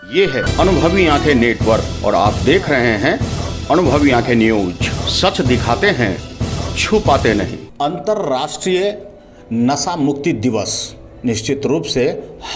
ये है अनुभवी आंखें नेटवर्क और आप देख रहे हैं अनुभवी आंखें न्यूज। सच दिखाते हैं, छुपाते नहीं। अंतर्राष्ट्रीय नशा मुक्ति दिवस, निश्चित रूप से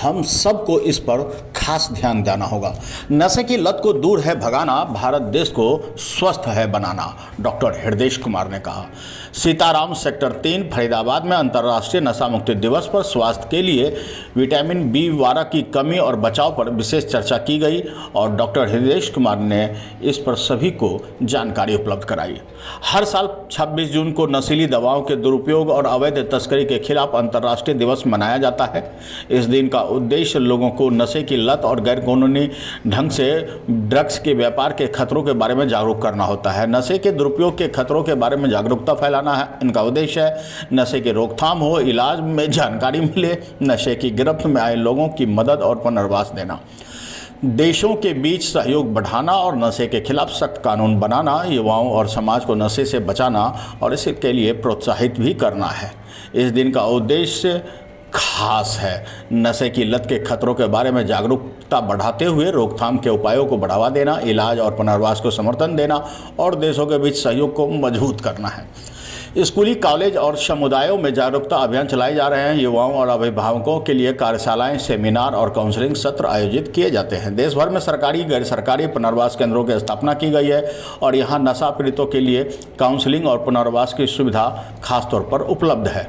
हम सबको इस पर खास ध्यान देना होगा। नशे की लत को दूर है भगाना, भारत देश को स्वस्थ है बनाना, डॉक्टर हृदय कुमार ने कहा। सीताराम सेक्टर 3 फरीदाबाद में अंतर्राष्ट्रीय नशा मुक्ति दिवस पर स्वास्थ्य के लिए विटामिन B12 की कमी और बचाव पर विशेष चर्चा की गई और डॉक्टर हृदय कुमार ने इस पर सभी को जानकारी उपलब्ध कराई। हर साल 26 जून को नशीली दवाओं के दुरुपयोग और अवैध तस्करी के खिलाफ अंतर्राष्ट्रीय दिवस मनाया जाता है। इस दिन का उद्देश्य लोगों को नशे की लत और गैरकानूनी ढंग से ड्रग्स के व्यापार के खतरों के बारे में जागरूक करना होता है। नशे के दुरुपयोग के खतरों के बारे में जागरूकता फैलाना है इनका उद्देश्य है। नशे की रोकथाम हो, इलाज में जानकारी मिले, नशे की गिरफ्त में आए लोगों की मदद और पुनर्वास देना, देशों के बीच सहयोग बढ़ाना और नशे के खिलाफ सख्त कानून बनाना, युवाओं और समाज को नशे से बचाना और इसके लिए प्रोत्साहित भी करना है। इस दिन का उद्देश्य खास है। नशे की लत के खतरों के बारे में जागरूकता बढ़ाते हुए रोकथाम के उपायों को बढ़ावा देना, इलाज और पुनर्वास को समर्थन देना और देशों के बीच सहयोग को मजबूत करना है। स्कूली, कॉलेज और समुदायों में जागरूकता अभियान चलाए जा रहे हैं। युवाओं और अभिभावकों के लिए कार्यशालाएं, सेमिनार और काउंसलिंग सत्र आयोजित किए जाते हैं। देश भर में सरकारी, गैर सरकारी पुनर्वास केंद्रों की स्थापना की गई है और यहां नशा पीड़ितों के लिए काउंसलिंग और पुनर्वास की सुविधा खासतौर पर उपलब्ध है।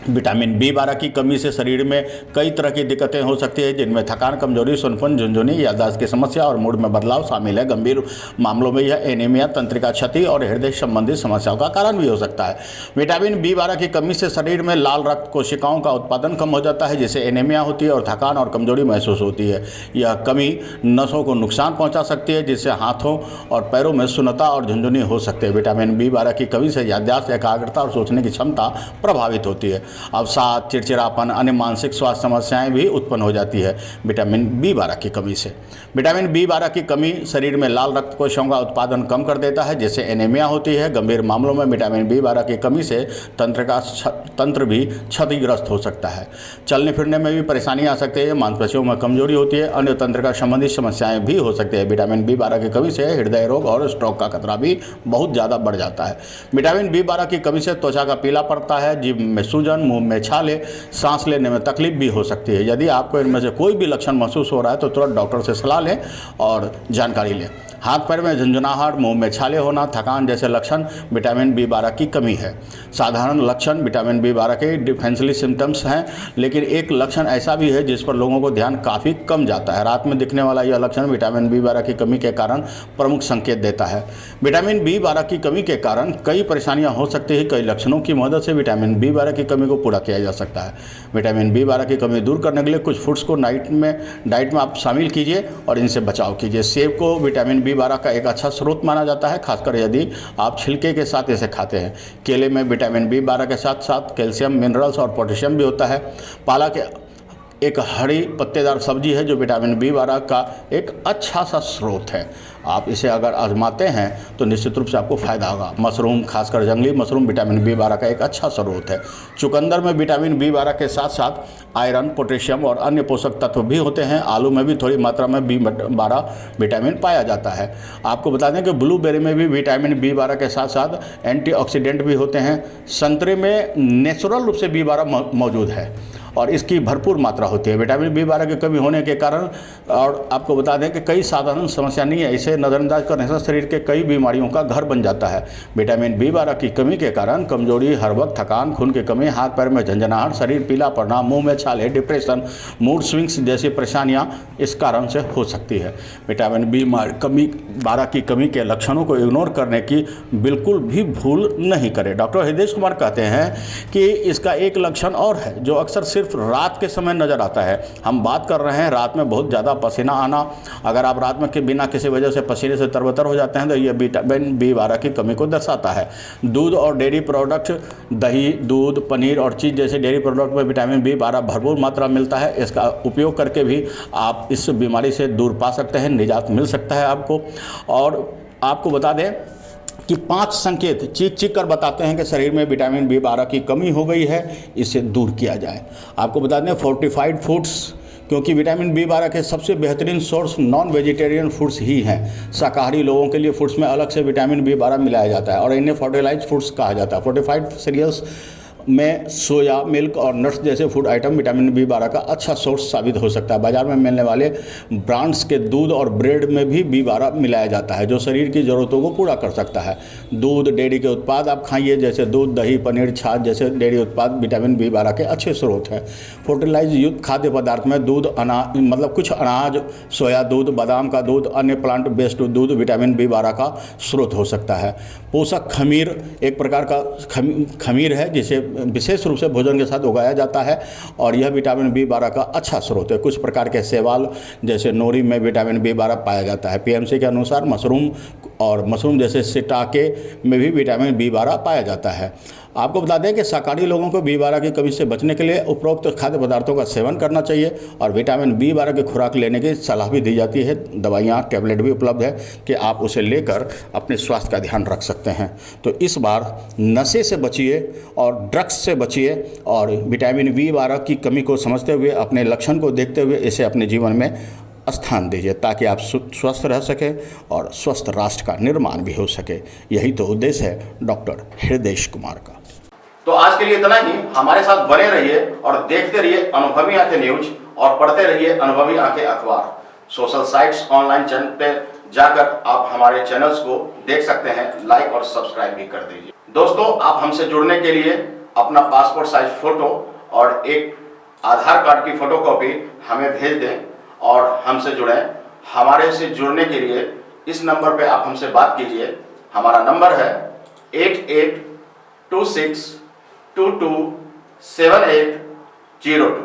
विटामिन B12 की कमी से शरीर में कई तरह की दिक्कतें हो सकती है, जिनमें थकान, कमजोरी, सुनपन, झुनझुनी, याददाश्त की समस्या और मूड में बदलाव शामिल है। गंभीर मामलों में यह एनीमिया, तंत्रिका क्षति और हृदय संबंधी समस्याओं का कारण भी हो सकता है। विटामिन B12 की कमी से शरीर में लाल रक्त कोशिकाओं का उत्पादन कम हो जाता है, जिससे एनीमिया होती है और थकान और कमजोरी महसूस होती है। यह कमी नसों को नुकसान पहुँचा सकती है, जिससे हाथों और पैरों में सुन्नता और झुनझुनी हो सकते हैं। विटामिन B12 की कमी से याददाश्त, एकाग्रता और सोचने की क्षमता प्रभावित होती है। अवसाद, चिड़चिड़ापन, अन्य मानसिक स्वास्थ्य समस्याएं भी उत्पन्न हो जाती है विटामिन B12 की कमी से। विटामिन B12 की कमी शरीर में लाल रक्त कोशिकाओं का उत्पादन कम कर देता है, जिससे एनीमिया होती है। गंभीर मामलों में विटामिन B12 की कमी से तंत्र भी क्षतिग्रस्त हो सकता है। चलने फिरने में भी परेशानी आ सकती है, मांसपेशियों में कमजोरी होती है, अन्य तंत्रिका संबंधी समस्याएं भी हो सकती है। विटामिन B12 की कमी से हृदय रोग और स्ट्रोक का खतरा भी बहुत ज़्यादा बढ़ जाता है। विटामिन B12 की कमी से त्वचा का पीला पड़ता है, जीभ में सूजन, मुंह में छाले, सांस लेने में तकलीफ भी हो सकती है। यदि आपको इनमें से कोई भी लक्षण महसूस हो रहा है तो तुरंत डॉक्टर से सलाह लें और जानकारी लें। हाथ पैर में झुंझुनाहट, मुंह में छाले होना, थकान जैसे लक्षण विटामिन B12 की कमी है। साधारण लक्षण विटामिन B12 के डिफेंसिव सिम्टम्स हैं, लेकिन एक लक्षण ऐसा भी है जिस पर लोगों को ध्यान काफ़ी कम जाता है। रात में दिखने वाला यह लक्षण विटामिन B12 की कमी के कारण प्रमुख संकेत देता है। विटामिन B12 की कमी के कारण कई परेशानियाँ हो सकती हैं। कई लक्षणों की मदद से विटामिन B12 की कमी को पूरा किया जा सकता है। विटामिन B12 की कमी दूर करने के लिए कुछ फूड्स को डाइट में आप शामिल कीजिए और इनसे बचाव कीजिए। सेब को विटामिन B12 का एक अच्छा स्रोत माना जाता है, खासकर यदि आप छिलके के साथ इसे खाते हैं। केले में विटामिन B12 के साथ साथ कैल्शियम, मिनरल्स और पोटेशियम भी होता है। पालक एक हरी पत्तेदार सब्जी है जो विटामिन B12 का एक अच्छा सा स्रोत है। आप इसे अगर आजमाते हैं तो निश्चित रूप से आपको फ़ायदा होगा। मशरूम, खासकर जंगली मशरूम, विटामिन B12 का एक अच्छा स्रोत है। चुकंदर में विटामिन B12 के साथ साथ आयरन, पोटेशियम और अन्य पोषक तत्व भी होते हैं। आलू में भी थोड़ी मात्रा में B12 विटामिन पाया जाता है। आपको बता दें कि ब्लूबेरी में भी विटामिन B12 के साथ साथ एंटीऑक्सीडेंट भी होते हैं। संतरे में नेचुरल रूप से B12 मौजूद है और इसकी भरपूर मात्रा होती है। विटामिन B12 की कमी होने के कारण, और आपको बता दें कि कई साधारण समस्या नहीं है, इसे नज़रअंदाज करने से शरीर के कई बीमारियों का घर बन जाता है। विटामिन B12 की कमी के कारण कमजोरी, हर वक्त थकान, खून की कमी, हाथ पैर में झंझनाहट, शरीर पीला पड़ना, मुंह में छाले, डिप्रेशन, मूड स्विंग्स जैसी परेशानियां इस कारण से हो सकती है। विटामिन B12 की कमी के लक्षणों को इग्नोर करने की बिल्कुल भी भूल नहीं करें। डॉक्टर हृदय कुमार कहते हैं कि इसका एक लक्षण और है जो अक्सर सिर्फ रात के समय नजर आता है। हम बात कर रहे हैं रात में बहुत ज़्यादा पसीना आना। अगर आप रात में के बिना किसी वजह से पसीने से तरबतर हो जाते हैं तो यह विटामिन B12 की कमी को दर्शाता है। दूध और डेयरी प्रोडक्ट, दही, दूध, पनीर और चीज़ जैसे डेयरी प्रोडक्ट में विटामिन B12 भरपूर मात्रा मिलता है। इसका उपयोग करके भी आप इस बीमारी से दूर पा सकते हैं, निजात मिल सकता है आपको। और आपको बता दें कि 5 संकेत चीख कर बताते हैं कि शरीर में विटामिन B12 की कमी हो गई है, इसे दूर किया जाए। आपको बता दें फोर्टिफाइड फूड्स क्योंकि विटामिन बी 12 के सबसे बेहतरीन सोर्स नॉन वेजिटेरियन फूड्स ही हैं। शाकाहारी लोगों के लिए फूड्स में अलग से विटामिन बी 12 मिलाया जाता है और इन्हें फोर्टिलाइज फूड्स कहा जाता है। फोर्टिफाइड सीरियल्स में सोया, मिल्क और नट्स जैसे फूड आइटम विटामिन बी 12 का अच्छा सोर्स साबित हो सकता है। बाजार में मिलने वाले ब्रांड्स के दूध और ब्रेड में भी बी 12 मिलाया जाता है, जो शरीर की ज़रूरतों को पूरा कर सकता है। दूध, डेयरी के उत्पाद आप खाइए, जैसे दूध, दही, पनीर, छाछ जैसे डेयरी उत्पाद विटामिन बी 12 के अच्छे स्रोत हैं। फोर्टिलाइज युक्त खाद्य पदार्थ में दूध, मतलब कुछ अनाज, सोया दूध, बादाम का दूध, अन्य प्लांट बेस्ड दूध विटामिन बी 12 का स्रोत हो सकता है। पोषक खमीर एक प्रकार का खमीर है जिसे विशेष रूप से भोजन के साथ उगाया जाता है और यह विटामिन बी 12 का अच्छा स्रोत है। कुछ प्रकार के शैवाल जैसे नोरी में विटामिन बी 12 पाया जाता है। पीएमसी के अनुसार मशरूम जैसे सिटाके में भी विटामिन बी 12 पाया जाता है। आपको बता दें कि शाकाहारी लोगों को बी 12 की कमी से बचने के लिए उपरोक्त खाद्य पदार्थों का सेवन करना चाहिए और विटामिन बी 12 की खुराक लेने की सलाह भी दी जाती है। दवाइयाँ, टैबलेट भी उपलब्ध है कि आप उसे लेकर अपने स्वास्थ्य का ध्यान रख सकते हैं। तो इस बार नशे से बचिए और ड्रग्स से बचिए और विटामिन बी 12 की कमी को समझते हुए, अपने लक्षण को देखते हुए इसे अपने जीवन में स्थान दीजिए ताकि आप स्वस्थ रह सकें और स्वस्थ राष्ट्र का निर्माण भी हो सके। यही तो उद्देश्य है डॉक्टर हृदय कुमार का। तो आज के लिए इतना ही। हमारे साथ बने रहिए और देखते रहिए अनुभवी आंखें न्यूज और पढ़ते रहिए अनुभवी आंखें अखबार। सोशल साइट्स, ऑनलाइन चैनल पे जाकर आप हमारे चैनल्स को देख सकते हैं, लाइक और सब्सक्राइब भी कर दीजिए। दोस्तों, आप हमसे जुड़ने के लिए अपना पासपोर्ट साइज फोटो और एक आधार कार्ड की फोटोकॉपी हमें भेज दें और हमसे जुड़ें। हमारे से जुड़ने के लिए इस नंबर पे आप हमसे बात कीजिए। हमारा नंबर है 8826227802।